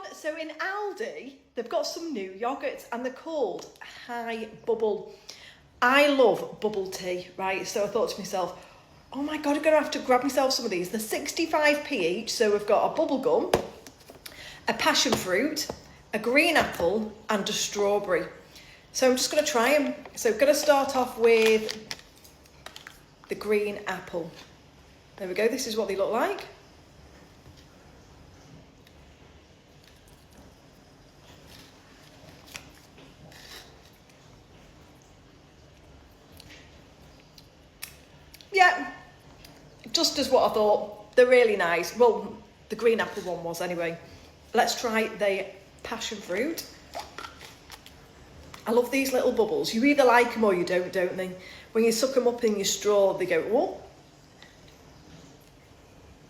everyone, so in Aldi, they've got some new yoghurts and they're called High Bubble. I love bubble tea, right? So I thought to myself, oh my God, I'm gonna have to grab myself some of these. They're 65p each, so we've got a bubble gum, a passion fruit, a green apple and a strawberry. So I'm just gonna try them. So I'm gonna start off with the green apple. There we go, this is what they look like. Yeah, just as what I thought. They're really nice. Well, the green apple one was anyway. Let's try the passion fruit. I love these little bubbles. You either like them or you don't they? When you suck them up in your straw, they go, whoa.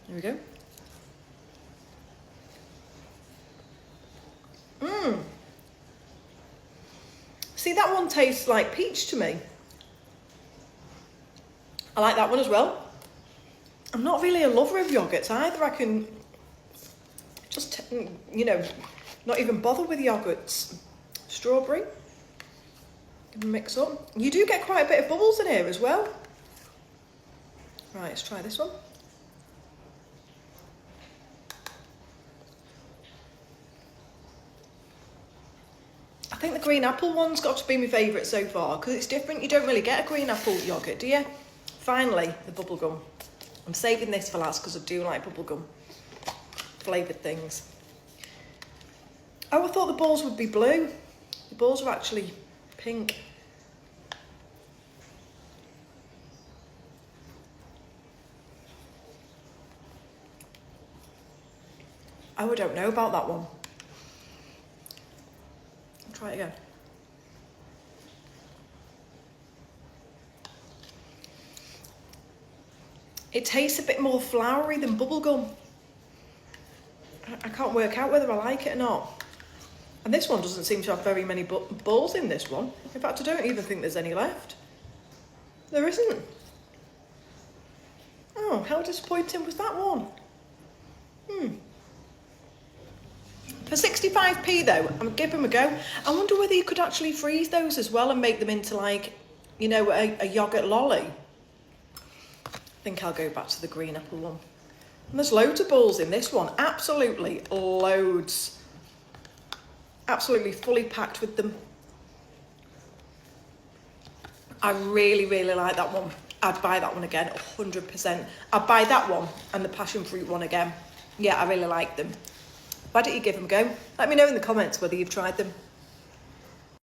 There we go. See, that one tastes like peach to me. I like that one as well. I'm not really a lover of yoghurts either. I can just, not even bother with yoghurts. Strawberry. Give them a mix up. You do get quite a bit of bubbles in here as well. Right, let's try this one. I think the green apple one's got to be my favourite so far because it's different. You don't really get a green apple yoghurt, do you? Finally, the bubble gum. I'm saving this for last because I do like bubble gum flavoured things. Oh, I thought the balls would be blue. The balls are actually pink. Oh, I don't know about that one. I'll try it again. It tastes a bit more floury than bubblegum. I can't work out whether I like it or not. And this one doesn't seem to have very many balls in this one. In fact, I don't even think there's any left. There isn't. Oh, how disappointing was that one? For 65p though, I'm gonna give them a go. I wonder whether you could actually freeze those as well and make them into like, a yoghurt lolly. I think I'll go back to the green apple one. And there's loads of balls in this one, absolutely loads. Absolutely fully packed with them. I really, really like that one. I'd buy that one again, 100%. I'd buy that one and the passion fruit one again. Yeah, I really like them. Why don't you give them a go? Let me know in the comments whether you've tried them.